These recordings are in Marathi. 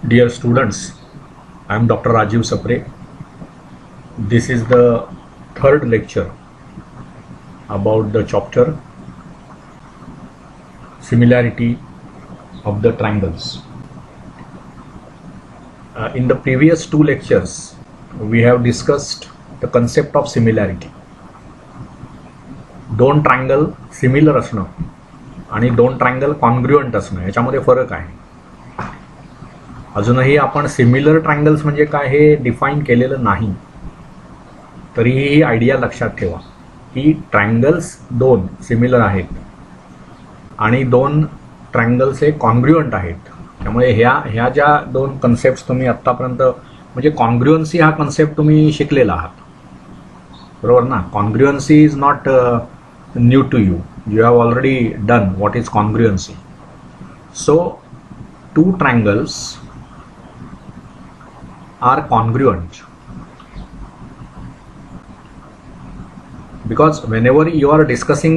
Dear students, I am Dr. Rajiv Sapre. This is the third lecture about the chapter Similarity of the Triangles. In the previous two lectures, we have discussed the concept of similarity. दोन ट्रायंगल सिमिलर असणं आणि दोन ट्रायंगल कॉन्ग्रुएंट असणं याच्यामध्ये फरक आहे. अजूनही आपण सिमिलर ट्रायंगल्स म्हणजे काय हे डिफाईन केलेलं नाही. तरीही ही आयडिया लक्षात ठेवा की ट्रायंगल्स दोन सिमिलर आहेत आणि दोन ट्रायंगल्स हे कॉन्ग्रुएंट आहेत. त्यामुळे ह्या ज्या दोन कन्सेप्ट तुम्ही आत्तापर्यंत म्हणजे कॉन्ग्रुएन्सी हा कन्सेप्ट तुम्ही शिकलेला आहात, बरोबर ना. Congruency is not new to you. You have already done what is congruency. So two triangles are congruent because whenever you are discussing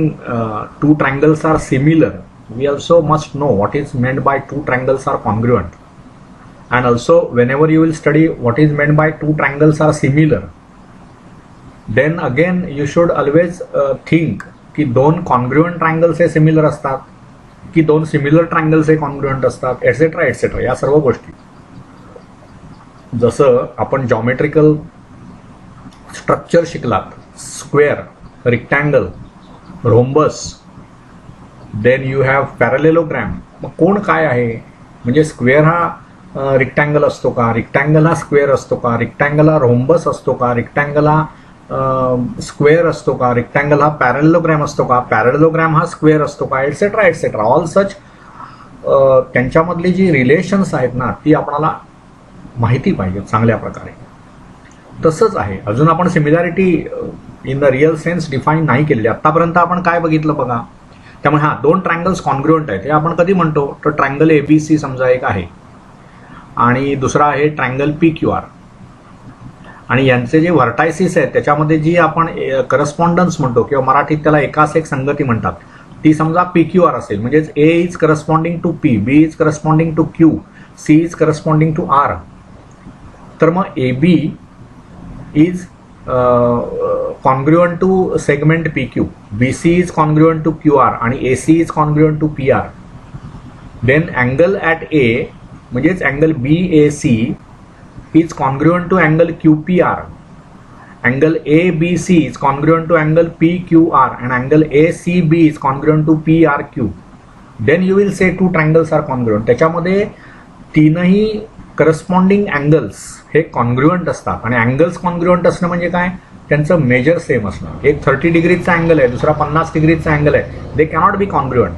two triangles are similar, we also must know what is meant by two triangles are congruent, and also whenever you will study what is meant by two triangles are similar, then again you should always think की दोन congruent triangles हे similar असतात की दोन similar triangles हे congruent असतात, एटसेट्रा एटसेट्रा. या सर्व गोष्टी जसं आपण जॉमेट्रिकल स्ट्रक्चर शिकलात, square, rectangle, rhombus, then you have parallelogram. मग कोण काय आहे म्हणजे स्क्वेअर हा रेक्टँगल असतो का, रेक्टँगल हा स्क्वेअर असतो का, रेक्टँगल हा रोम्बस असतो का, रेक्टँगल हा स्क्वेअर असतो का, रेक्टँगल हा पॅरलेलोग्रॅम असतो का, पॅरलेलोग्रॅम हा स्क्वेअर असतो का, एटसेट्रा एटसेट्रा. ऑल सच त्यांच्यामधली जी रिलेशन्स आहेत ना ती आपल्याला माहिती पाहिजे चांगल्या प्रकारे. तसंच आहे अजून आपण similarity in the real sense define नाही केलेली. आतापर्यंत आपण काय बघितलं बघा. त्यामुळे हा दोन ट्रायंगल्स कॉन्ग्रुएंट आहेत हे आपण कधी म्हणतो तर ट्रायंगल एबीसी समजा एक आहे आणि दुसरा आहे ट्रायंगल PQR आणि यांचे जे व्हर्टायसिस आहेत त्याच्यामध्ये जी आपण करस्पॉन्डन्स म्हणतो किंवा मराठीत त्याला एकास एक संगती म्हणतात ती समजा PQR असेल म्हणजेच A is corresponding to P, B is corresponding to Q, C is corresponding to R. तर मग AB is congruent to segment PQ, BC is congruent to QR आणि AC is congruent to PR. Then angle at A म्हणजेच angle BAC is congruent to angle QPR, angle ABC is congruent to angle PQR and angle ACB is congruent to PRQ. Then you will say two triangles R congruent. त्याच्यामध्ये तीनही करस्पॉन्डिंग अँगल्स हे कॉन्ग्रुएंट असतात आणि अँगल्स कॉन्ग्रुएंट असणं म्हणजे काय त्यांचं मेजर सेम असणं. एक 30 डिग्रीचा अँगल आहे दुसरा 50 डिग्रीचा अँगल आहे, दे कॅनॉट बी कॉन्ग्रुएंट.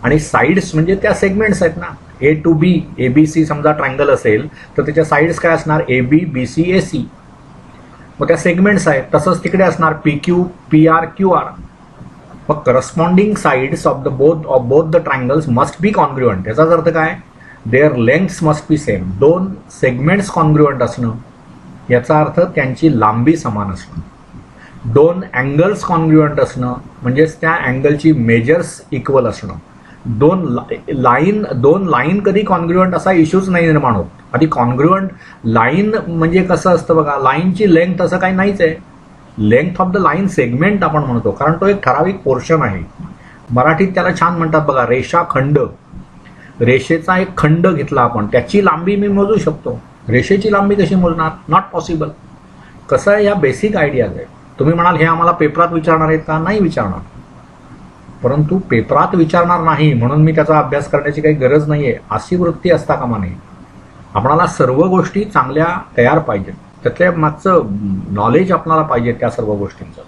आणि साईड्स म्हणजे त्या सेगमेंट्स आहेत ना, A to B, ABC समजा ट्रायंगल असेल तर त्याच्या साईड्स काय असणार AB, BC, AC. मग त्या सेगमेंट्स आहेत. तसंच तिकडे असणार PQ, PR, QR. मग corresponding sides of both the triangles must be congruent. याचाच अर्थ काय their lengths must be same. दोन सेगमेंट्स कॉन्ग्रुएंट असणं याचा अर्थ त्यांची लांबी समान असणं. दोन अँगल्स कॉन्ग्रुएंट असणं म्हणजेच त्या अँगलची मेजर्स इक्वल असणं. दोन लाईन कधी कॉन्ग्रुएंट असा इश्यूच नाही निर्माण होत. आधी कॉन्ग्रुएंट लाईन म्हणजे कसं असतं बघा, लाईनची लेंथ असं काही नाहीच आहे. Length of the line segment आपण म्हणतो कारण तो एक ठराविक पोर्शन आहे. मराठीत त्याला छान म्हणतात बघा रेषाखंड. रेषेचा एक खंड घेतला आपण त्याची लांबी मी मोजू शकतो. रेषेची लांबी कशी मोजणार, नॉट पॉसिबल. कसं आहे या बेसिक आयडियाज आहे. तुम्ही म्हणाल हे आम्हाला पेपरात विचारणार आहेत का, नाही विचारणार. परंतु पेपरात विचारणार नाही म्हणून मी त्याचा अभ्यास करण्याची काही गरज नाहीये अशी वृत्ती असता कामा नये. आपणाला सर्व गोष्टी चांगल्या तयार पाहिजेत, त्यातल्या मागचं नॉलेज आपल्याला पाहिजे त्या सर्व गोष्टींचं.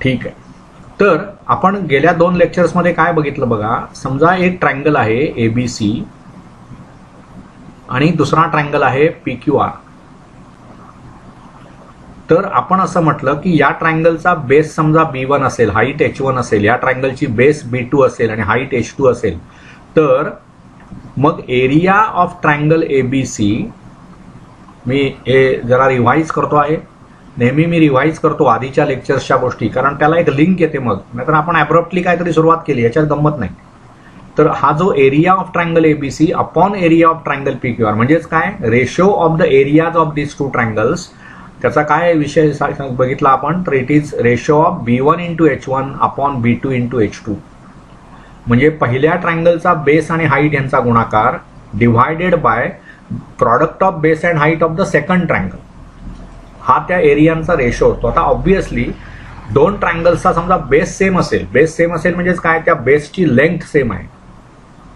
ठीक आहे. तर आपण गेल्या दोन लेक्चर्समध्ये काय बघितलं बघा. समजा एक ट्रायंगल आहे ABC आणि दुसरा ट्रायंगल आहे PQR. तर आपण असं म्हटलं की या ट्रायंगलचा बेस समजा B1 असेल, हाईट H1 असेल, या ट्रायंगलची बेस B2 असेल आणि हाईट H2 असेल. तर मग एरिया ऑफ ट्रायंगल ABC, मी हे जरा रिव्हाइज करतो आहे, नेहमी मी रिव्हाइज करतो आधीच्या लेक्चर्सच्या गोष्टी कारण त्याला एक लिंक येते. मग नाहीतर आपण ॲब्रप्टली काहीतरी सुरुवात केली याच्यात गंमत नाही. तर हा जो area of triangle ABC upon area of triangle PQR म्हणजेच काय, ratio of the areas of this two triangles. त्याचा काय विषय बघितला आपण, तर it is ratio of B1 into H1 upon B2 into H2. म्हणजे पहिल्या ट्रायंगलचा बेस आणि हाईट यांचा गुणाकार divided by product of base and height of the second triangle. हा त्या एरियांचा रेशो होतो. आता ऑब्व्हियसली दोन ट्रायंगल्सचा समजा बेस सेम असेल, बेस सेम असेल म्हणजेच काय, त्या बेसची लेंथ सेम आहे,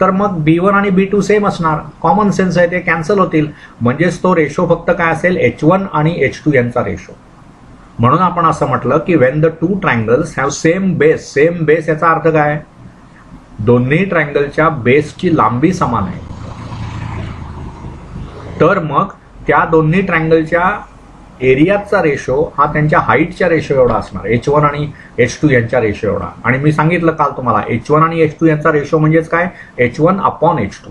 तर मग B1 आणि B2 सेम असणार. कॉमन सेन्स आहे, ते कॅन्सल होतील. म्हणजेच तो रेशो फक्त काय असेल, H1 आणि H2 यांचा रेशो. म्हणून आपण असं म्हटलं की Wien the two triangles have same base. Same base याचा अर्थ काय, दोन्ही ट्रायंगलच्या बेसची लांबी समान आहे, तर मग त्या दोन्ही ट्रायंगलच्या एरियाचा रेशो हा त्यांच्या हाईटच्या रेशो एवढा असणार, H1 आणि H2 यांच्या रेशो एवढा. आणि मी सांगितलं काल तुम्हाला H1 आणि H2 यांचा रेशो म्हणजेच काय, H1 upon H2.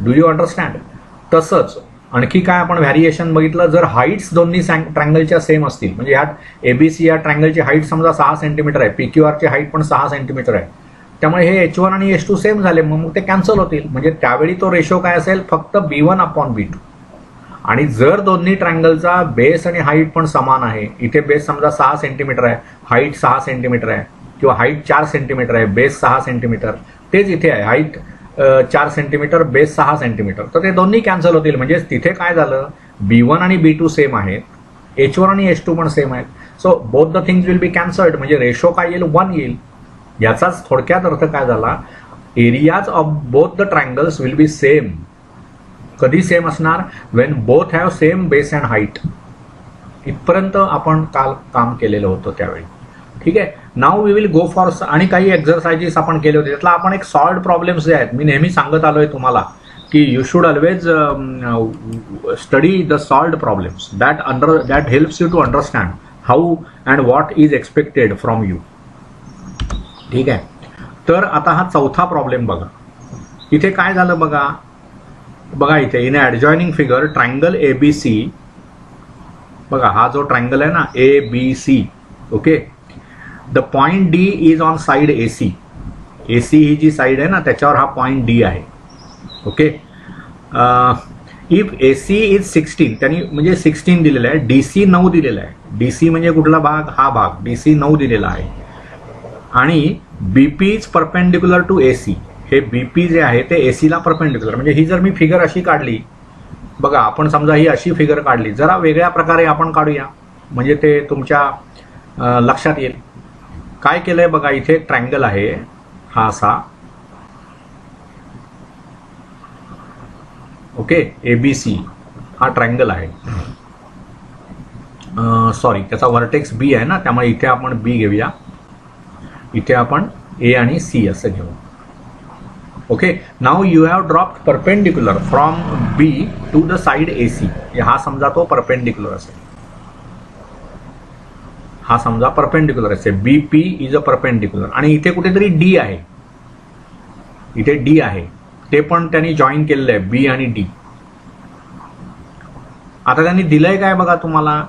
Do you understand. तसंच आणखी काय आपण व्हॅरिएशन बघितलं, जर हाईट्स दोन्ही ट्रायंगलच्या सेम असतील, म्हणजे यात एबीसी या ट्रायंगलची हाईट समजा 6 सेंटीमीटर आहे, पीक्यूआरची हाईट पण 6 सेंटीमीटर आहे, त्यामुळे हे H1 आणि H2 सेम झाले, मग ते कॅन्सल होतील. म्हणजे त्यावेळी तो रेशो काय असेल, फक्त B1 अपॉन B2. आणि जर दोन्ही ट्रायंगलचा बेस आणि हाईट पण समान आहे, इथे बेस समजा 6 सेंटीमीटर आहे, हाईट 6 सेंटीमीटर आहे, किंवा हाईट 4 सेंटीमीटर आहे, बेस 6 सेंटीमीटर, तेच इथे आहे, हाईट 4 सेंटीमीटर, बेस 6 सेंटीमीटर, तर ते दोन्ही कॅन्सल होतील. म्हणजे तिथे काय झालं, B1 आणि B2 सेम आहेत, H1 आणि H2 पण सेम आहेत, so both the things will be cancelled. म्हणजे रेशो काय येईल, 1 येईल. याचाच थोडक्यात अर्थ काय झाला, areas of both the triangles will B same. कधी सेम असणार, Wien both have same base and height. इथपर्यंत आपण काल काम केलेलं होतं त्यावेळी. ठीक आहे. Now we will go for, आणि काही एक्झरसाइजेस आपण केले होते, त्यातला आपण एक सॉल्व्ड प्रॉब्लेम्स जे आहेत, मी नेहमी सांगत आलोय तुम्हाला की you should always study the solved problems. That helps you to understand how and what is expected from you. ठीक आहे. तर आता हा चौथा प्रॉब्लेम बघा. इथे काय झालं बघा इथे in adjoining figure triangle ABC, बघा हा जो ट्रायंगल आहे ना ABC, okay, the point D is on side AC. AC ही जी साइड आहे ना त्याच्यावर हा पॉइंट D आहे. ओके. इफ AC इज 16, त्यांनी म्हणजे 16 दिलेलं आहे, DC 9 दिलेला आहे. DC म्हणजे कुठला भाग, हा भाग DC 9 दिलेला आहे. आणि BP is perpendicular to AC. हे BP जे आहे ते AC ला परपेंडिक्युलर. म्हणजे ही जर मी फिगर अशी काढली, बघा आपण समजा ही अशी फिगर काढली, जरा वेगळ्या प्रकारे आपण काढूया म्हणजे ते तुमच्या लक्षात येईल. काय केलंय बघा, इथे एक ट्रायंगल आहे, हा असा, ओके, ABC हा ट्रायंगल आहे. सॉरी, त्याचा व्हर्टेक्स B आहे ना, त्यामुळे इथे आपण B घेऊया, इथे आपण A आणि C असं घेऊ. Okay. Now you have dropped perpendicular from B to the side AC. हा समजा तो परपेंडिक्युलर असेल, हा समजा परपेंडिक्युलर असेल, BP इज अ परपेंडिक्युलर. आणि इथे कुठेतरी D आहे, इथे D आहे, ते पण त्यांनी जॉईन केलेलं आहे, B आणि D. आता त्यांनी दिलंय काय बघा तुम्हाला,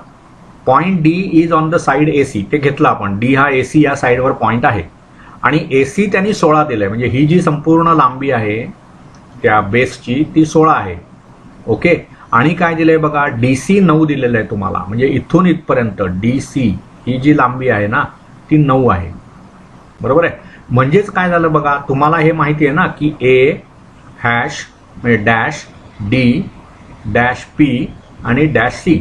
point D is on the side AC. ते घेतलं आपण, D हा AC या साइडवर पॉइंट आहे, आणि AC त्यांनी 16 दिलंय. म्हणजे ही जी संपूर्ण लांबी आहे त्या बेसची ती 16 आहे. ओके. आणि काय दिलंय बघा, DC 9 दिलेलं आहे तुम्हाला. म्हणजे इथून इथपर्यंत DC ही जी लांबी आहे ना ती 9 आहे, बरोबर आहे. म्हणजेच काय झालं बघा, तुम्हाला हे माहिती आहे ना की A हॅश म्हणजे डॅश D डॅश P आणि डॅश C,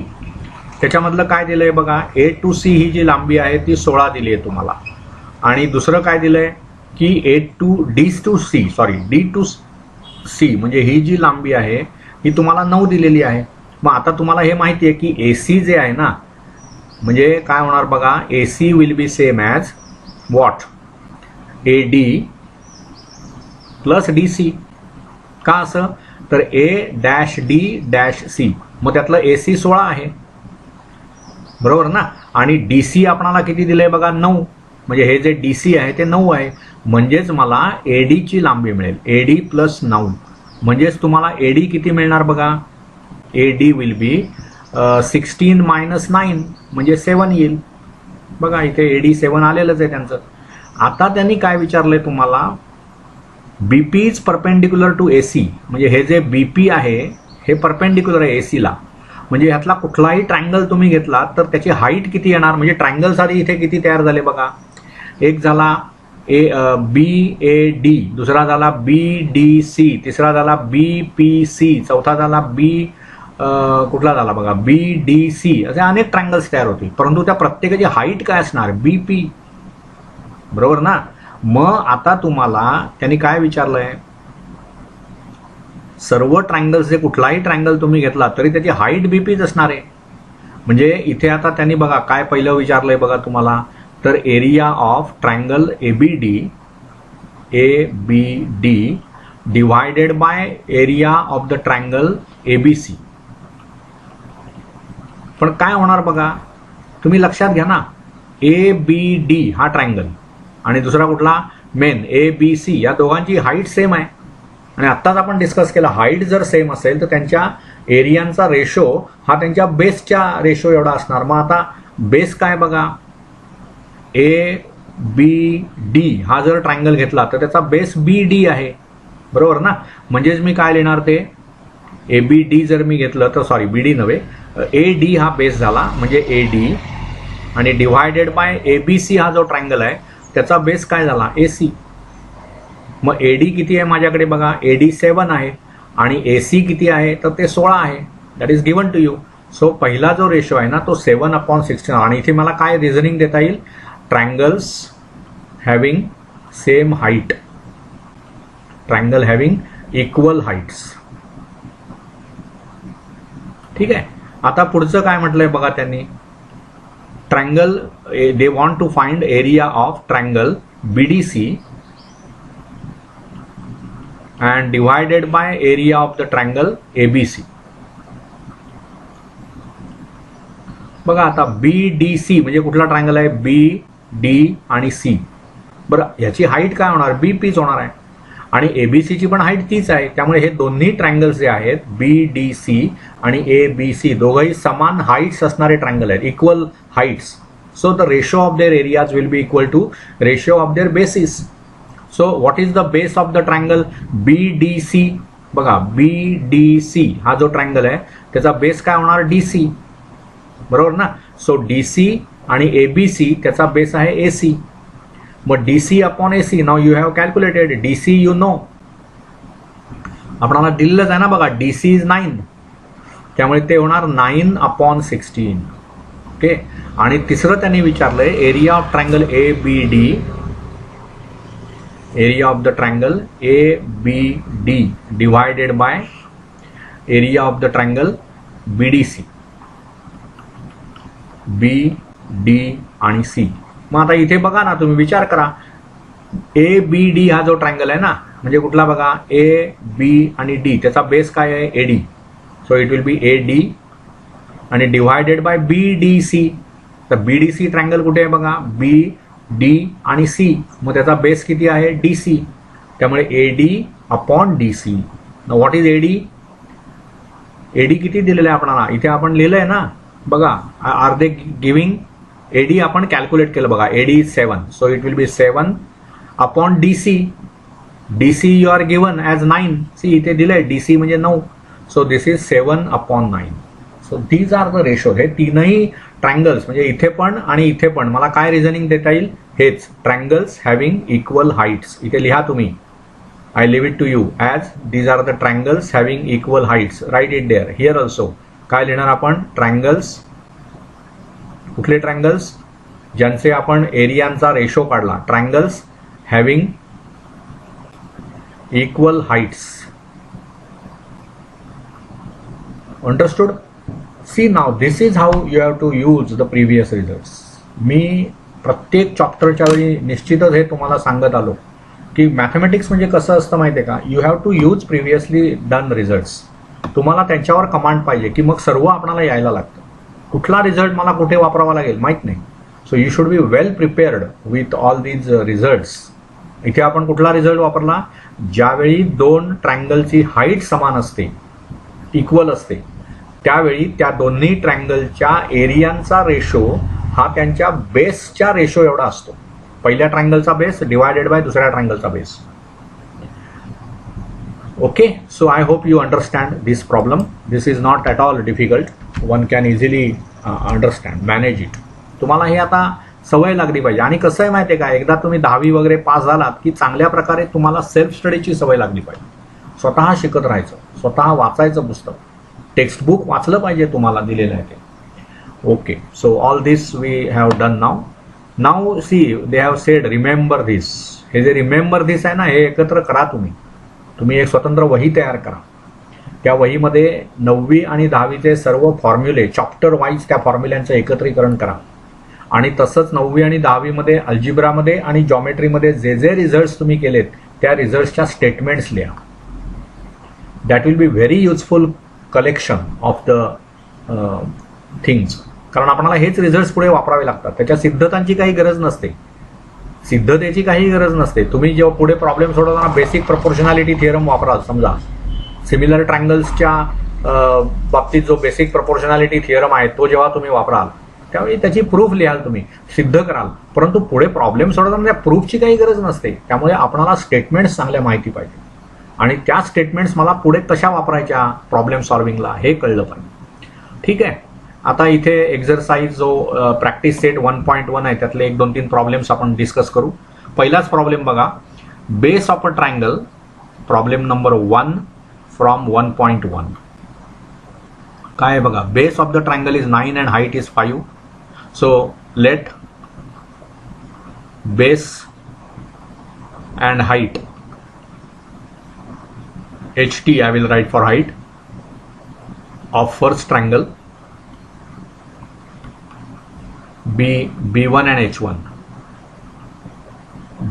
त्याच्यामधलं काय दिलंय बघा, A टू C ही जी लांबी आहे ती 16 दिली आहे तुम्हाला. आणि दुसरं काय दिलंय की D टू C म्हणजे ही जी लांबी आहे ही तुम्हाला 9 दिलेली आहे. मग आता तुम्हाला हे माहिती आहे की AC जे आहे ना, म्हणजे काय होणार बघा, AC will be same as what, AD plus DC. का असं, तर A dash D dash C, मग त्यातलं AC 16 आहे, बरोबर ना. आणि DC आपणाला किती दिलंय बघा, 9. म्हणजे हे जे DC आहे ते 9 आहे. म्हणजेच मला AD ची लांबी मिळेल, AD प्लस 9. म्हणजेच तुम्हाला AD किती मिळणार बघा, AD विल बी 16 मायनस 9 म्हणजे 7 येईल. बघा इथे AD 7 आलेलंच आहे त्यांचं. आता त्यांनी काय विचारलंय तुम्हाला, BP is perpendicular to AC, म्हणजे हे जे बीपी आहे हे परपेंडिक्युलर आहे एसीला. म्हणजे ह्यातला कुठलाही ट्रायंगल तुम्ही घेतला तर त्याची हाईट किती येणार, म्हणजे ट्रायंगल्स आधी इथे किती तयार झाले बघा. एक झाला बी ए डी, दुसरा झाला बी डी सी, तिसरा झाला बी पी सी, चौथा झाला बी कुठला झाला बघा बी डी सी. असे अनेक ट्रायंगल्स तयार होतील, परंतु त्या प्रत्येकाची हाईट काय असणार, बी पी, बरोबर ना. मग आता तुम्हाला त्यांनी काय विचारलंय, सर्व ट्रायंगल्स जे कुठलाही ट्रायंगल तुम्ही घेतला तरी त्याची हाईट बीपीच असणार आहे. म्हणजे इथे आता त्यांनी बघा काय पहिलं विचारलंय बघा तुम्हाला, तर area of triangle ABD divided by area of the triangle ABC. पण काय होणार बघा, तुम्ही लक्षात घ्या ना, ए बी डी हा ट्रायंगल आणि दुसरा कुठला मेन ए बी सी, या दोघांची हाईट सेम आहे. आणि आत्ताच आपण डिस्कस केलं, हाईट जर सेम असेल तर त्यांच्या एरियांचा रेशो हा त्यांच्या बेसच्या रेशो एवढा असणार. मग आता बेस काय बघा, ए बी डी हा जर ट्रायंगल घेतला तर त्याचा बेस बी डी आहे, बरोबर ना. म्हणजेच मी काय लिहिणार, ते ए बी डी जर मी घेतलं तर, सॉरी बी डी नव्हे, ए डी हा बेस झाला म्हणजे ए डी, आणि divided by A B C हा जो ट्रायंगल आहे त्याचा बेस काय झाला, ए सी. मग ए डी किती आहे माझ्याकडे बघा, ए डी 7 आहे आणि ए सी किती आहे तर ते 16 आहे. That is given to you. So पहिला जो रेशो आहे ना तो 7/16. आणि इथे मला काय रिझनिंग देता येईल, triangles having same height, triangle having equal heights. ठीक आहे. आता पुढचं काय म्हटलंय बघा त्यांनी, triangle they want to find area of triangle BDC and divided by area of the triangle ABC. बघा आता BDC म्हणजे कुठला ट्रायंगल आहे, BD आणि C. बरं, याची हाईट काय होणार, BPच होणार आहे आणि ABC ची पण हाईट तीच आहे. त्यामुळे हे दोन्ही ट्रायंगल्स जे आहेत BDC आणि ABC दोघंही समान हाईट्स असणारे ट्रायंगल आहेत, equal heights. So the ratio of their areas will be equal to ratio of their bases. So what is the base of the triangle BDC. बघा BDC हा जो ट्रायंगल आहे त्याचा बेस काय होणार, DC, बरोबर ना. सो DC आणि ABC त्याचा बेस आहे AC. मग DC upon AC, now you have calculated DC, you know, आपल्याला दिलेलंच आहे ना बघा, DC इज 9, त्यामुळे ते होणार 9/16. ओके. आणि तिसरं त्यांनी विचारलंय area of triangle ABD, area of the triangle ABD divided by area of the triangle BDC, BD आणि C. मग आता इथे बघा ना, तुम्ही विचार करा, ABD हा जो ट्रायंगल आहे ना, म्हणजे कुठला बघा, A B आणि D, त्याचा बेस काय आहे, AD. So it will B AD आणि डिवायडेड बाय BDC. तर BDC ट्रायंगल कुठे आहे बघा, B D आणि C, मग त्याचा बेस किती आहे, DC. त्यामुळे AD upon DC. What is AD, AD किती दिलेलं आहे आपल्याला, इथे आपण लिहिलंय ना बघा, आर दे गिव्हिंग AD आपण कॅल्क्युलेट केलं बघा, AD is 7. So it will be 7 upon DC. DC you are given as 9. See इथे दिलंय DC म्हणजे 9. So this is 7/9. So these are the ratio. हे तीनही ट्रायंगल्स म्हणजे इथे पण आणि इथे पण मला काय रिझनिंग देता येईल, हेच ट्रायंगल्स हॅव्हिंग इक्वल हाईट्स. इथे लिहा तुम्ही, I leave it to you as these are the triangles having equal heights. Write it there. Here also काय लिहिणार आपण, ट्रायंगल्स, कुठले ट्रायंगल्स, ज्यांचे आपण एरियांचा रेशो काढला, triangles having equal heights. Understood. See नाव this is how you have to use the previous results. मी प्रत्येक चॅप्टरच्या वेळी निश्चितच हे तुम्हाला सांगत आलो की मॅथमॅटिक्स म्हणजे कसं असतं माहिती आहे का, you have to use previously done results. तुम्हाला त्यांच्यावर कमांड पाहिजे की मग सर्व आपल्याला यायला लागतं. कुठला रिझल्ट मला कुठे वापरावा लागेल माहीत नाही. So you should be well prepared with all these results. इथे आपण कुठला रिझल्ट वापरला, ज्यावेळी दोन ट्रायंगलची हाईट समान असते, इक्वल असते, त्यावेळी त्या दोन्ही ट्रायंगलच्या एरियांचा रेशो हा त्यांच्या बेसच्या रेशो एवढा असतो. पहिल्या ट्रायंगलचा बेस डिवायडेड बाय दुसऱ्या ट्रायंगलचा base. Okay, so I hope you understand this problem. This is not at all difficult. One can easily understand, manage it. तुम्हाला हे आता सवय लागली पाहिजे. आणि कसं आहे माहिती आहे का, एकदा तुम्ही 10वी वगैरे पास झालात की चांगल्या प्रकारे तुम्हाला सेल्फ स्टडीची सवय लागली पाहिजे. स्वतः शिकत राहायचं, स्वतः वाचायचं पुस्तक, टेक्स्ट बुक वाचलं पाहिजे तुम्हाला दिलेलं आहे ते. Okay, so all this we have done now. Now see they have said remember this. हे जे रिमेंबर धिस आहे ना, हे एकत्र करा तुम्ही. तुम्ही एक स्वतंत्र वही तयार करा. त्या वहीमध्ये 9वी आणि 10वीचे सर्व फॉर्म्युले चॅप्टर वाईज त्या फॉर्म्युल्यांचं एकत्रीकरण करा. आणि तसंच 9वी आणि 10वीमध्ये अल्जिब्रामध्ये आणि जॉमेट्रीमध्ये जे जे रिझल्ट्स तुम्ही केलेत त्या रिझल्ट्सच्या स्टेटमेंट्स लिहा. That will be very useful collection of the things. कारण आपल्याला हेच रिझल्ट्स पुढे वापरावे लागतात. त्याच्या सिद्धतांची काही गरज नसते, सिद्धतेची काही गरज नसते. तुम्ही जेव्हा पुढे प्रॉब्लेम सोडवताना बेसिक प्रपोर्शनॅलिटी थिअरम वापराल. समजा सिमिलर ट्रायंगल्सच्या बाबतीत जो बेसिक प्रपोर्शनॅलिटी थिअरम आहे तो जेव्हा तुम्ही वापराल त्यावेळी त्याची प्रूफ लिहाल, तुम्ही सिद्ध कराल. परंतु पुढे प्रॉब्लेम सोडवताना त्या प्रूफची काही गरज नसते. त्यामुळे आपल्याला स्टेटमेंट्स चांगल्या माहिती पाहिजे आणि त्या स्टेटमेंट्स मला पुढे कशा वापरायच्या प्रॉब्लेम सॉल्व्हिंगला हे कळलं पाहिजे. ठीक आहे, आता इथे एक्झरसाइज जो प्रॅक्टिस सेट 1.1 आहे त्यातले 1, 2, 3 प्रॉब्लेम्स आपण डिस्कस करू. पहिलाच प्रॉब्लेम बघा, base of a triangle. Problem number 1 from 1.1. काय आहे बघा, base of the triangle is 9 and height is 5. So let base and height HT, I will write for height of first triangle B1 and H1.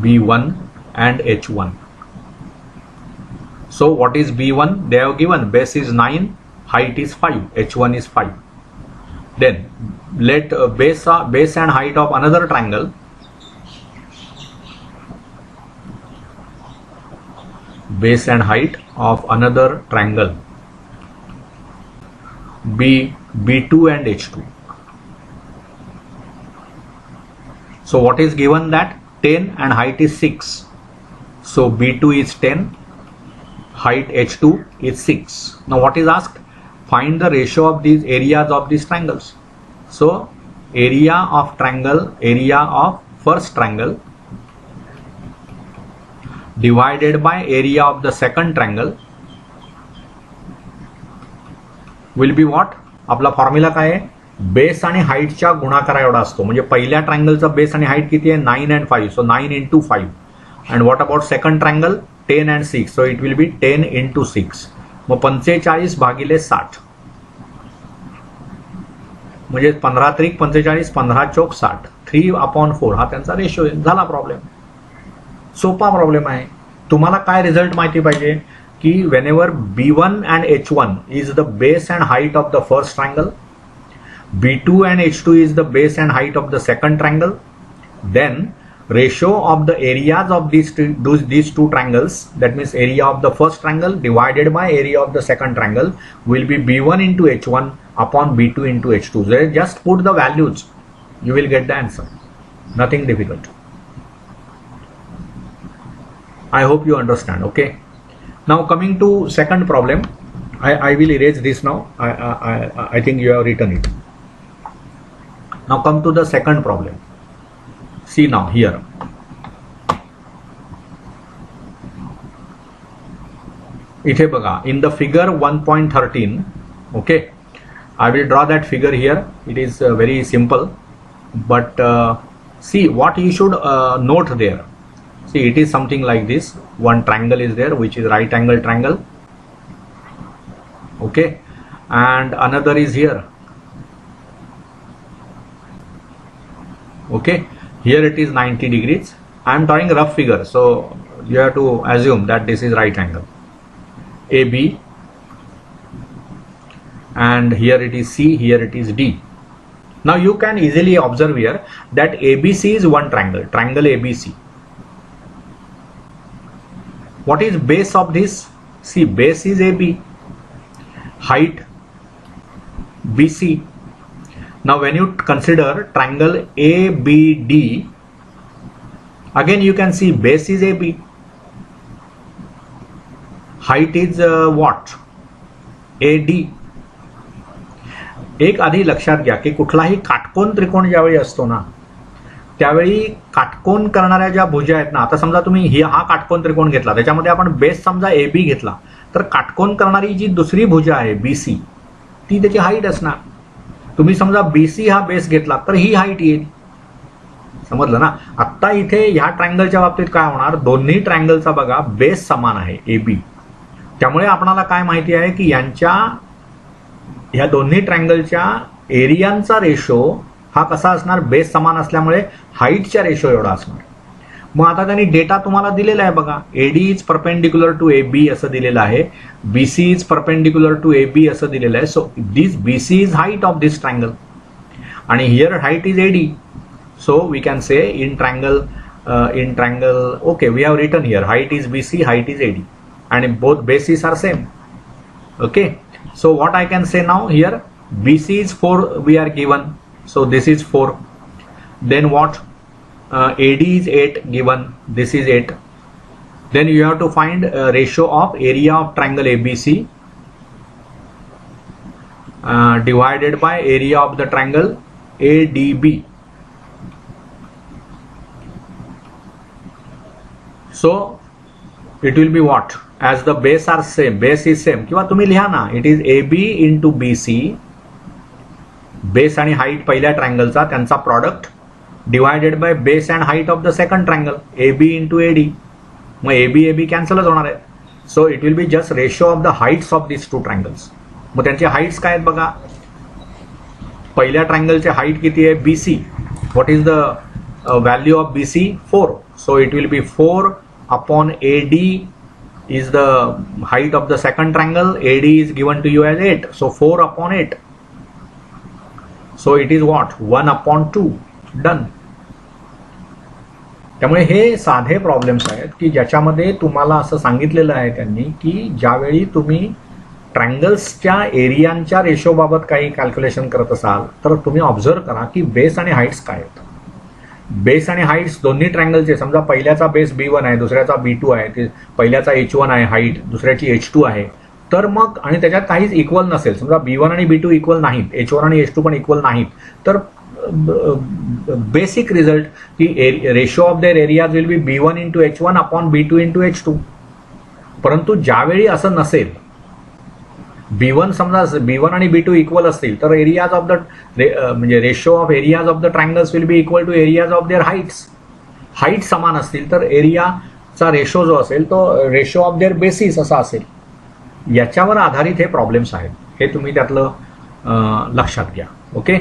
B1 and H1. So what is B1? They have given base is 9, height is 5, H1 is 5. Then let base and height of another triangle base and height of another triangle B2 and H2. So what is given? That 10 and height is 6. So B2 is 10, height H2 is 6. Now what is asked? Find the ratio of these areas of these triangles. So area of triangle, area of first triangle divided by area of the second triangle will be what? आपला फॉर्म्युला काय आहे? बेस आणि हाईटच्या गुणाकारा एवढा असतो. म्हणजे पहिल्या ट्रायंगलचा बेस आणि हाईट किती आहे? 9 and 5. So 9 into 5. And what about second triangle? 10 and 6. So it will B 10 into 6. मग 45 भागिले 60 म्हणजे 15 त्रिक 45, 15 चौक 60. 3/4 हा त्यांचा रेशो झाला. प्रॉब्लेम सोपा प्रॉब्लेम आहे. तुम्हाला काय रिझल्ट माहिती पाहिजे की whenever B1 and H1 is the base and height of the first triangle, B2 and H2 is the base and height of the second triangle, then ratio of the areas of these two triangles, that means area of the first triangle divided by area of the second triangle, will be B1 into H1 upon B2 into H2. So just put the values, you will get the answer. Nothing difficult. I hope you understand. Okay, now coming to second problem, I will erase this now. I think you have written it. Now come to the second problem. See now here. इथे बघा, in the figure 1.13, okay, I will draw that figure here. It is very simple, but see what you should note there. See, it is something like this. One triangle is there, which is right angle triangle. Okay, and another is here. Okay, here it is 90 degrees. I am drawing rough figure, so you have to assume that this is right angle AB, and here it is C, here it is D. Now you can easily observe here that ABC is one triangle, triangle ABC. What is base of this? See, base is AB, height BC. Now when you consider triangle ABD, again you can see base is AB, height is what? AD. एक आधी लक्षात घ्या की कुठलाही काटकोन त्रिकोण ज्यावेळी असतो ना, त्यावेळी काटकोन करणाऱ्या ज्या भुजा आहेत ना, आता समजा तुम्ही हा काटकोन त्रिकोण घेतला, त्याच्यामध्ये आपण बेस समजा AB घेतला, तर काटकोन करणारी जी दुसरी भुजा आहे BC, ती त्याची हाईट असणार. तुम्ही समजा BC हा बेस घेतला तर ही हाईट येईल. समजलं ना? आत्ता इथे ह्या ट्रायंगलच्या बाबतीत काय होणार, दोन्ही ट्रायंगलचा बघा बेस समान आहे AB, त्यामुळे आपणाला काय माहिती आहे की ह्या दोन्ही ट्रायंगलच्या एरियांचा रेशो हा कसा असणार, बेस समान असल्यामुळे हाईटच्या रेशो एवढा असणार. मग आता त्यांनी डेटा तुम्हाला दिलेला आहे बघा, AD is perpendicular to AB असं दिलेलं आहे, BC is perpendicular to AB असं दिलेलं आहे. So this BC is height of this triangle आणि here height is AD. So we can say in triangle, okay, we have written here height is BC, height is AD, and both bases are same. Okay, so what I can say now here, BC is 4 we are given, so this is 4. Then what? AD is 8 given, this is 8. Then you have to find ratio of area of triangle ABC divided by area of the triangle ADB. So it will be what? As the base are same, base is same, किंवा तुम्ही लिहा ना, it is AB into BC, base आणि हाईट पहिल्या ट्रायंगलचा त्यांचा product divided by base and height of the second triangle AB into AD. मग AB कॅन्सलच होणार आहे. So it will be just ratio of the heights of this two triangles. मग त्यांचे हाईट्स काय आहेत बघा, पहिल्या ट्रायंगलचे हाईट किती आहे BC, what is the value of BC? 4. So it will be 4 upon AD is the height of the second triangle. AD is given to you as 8. So 4 upon 8. So it is what? 1 upon 2. Done. त्यामुळे हे साधे प्रॉब्लेम्स आहेत की ज्याच्यामध्ये तुम्हाला असं सांगितलेलं आहे त्यांनी की ज्यावेळी तुम्ही ट्रायंगल्सच्या एरियांच्या रेशोबाबत काही कॅल्क्युलेशन करत असाल तर तुम्ही ऑब्झर्व करा की बेस आणि हाईट्स काय आहेत. बेस आणि हाईट्स दोन्ही ट्रायंगलचे, समजा पहिल्याचा बेस B1 आहे, दुसऱ्याचा B2 आहे, पहिल्याचा H1 आहे हाईट, दुसऱ्याची H2 आहे, तर मग आणि त्याच्यात काहीच इक्वल नसेल, समजा B1 आणि B2 इक्वल नाहीत, H1 आणि H2 पण इक्वल नाहीत, तर बेसिक रिझल्ट की ratio of their areas will be B1 into H1 upon B2 into H2. परंतु ज्यावेळी असं नसेल, B1 समजा B1 आणि B2 इक्वल असतील तर एरियाज ऑफ द म्हणजे ratio of areas of the triangles will be equal to areas of their heights. Height समान असतील तर एरियाचा रेशो जो असेल तो रेशो ऑफ देअर बेसिस असा असेल. याच्यावर आधारित हे प्रॉब्लेम्स आहेत, हे तुम्ही त्यातलं लक्षात घ्या. Okay,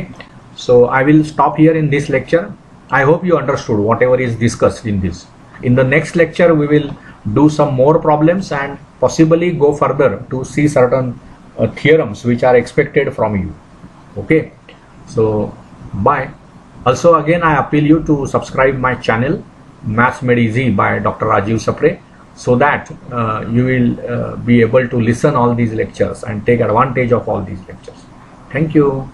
so I will stop here in this lecture. I hope you understood what ever is discussed in this. In the next lecture we will do some more problems and possibly go further to see certain theorems which are expected from you. Okay, so bye. Also again I appeal you to subscribe my channel Maths Made Easy by Dr. Rajiv Sapre, so that you will be able to listen all these lectures and take advantage of all these lectures. Thank you.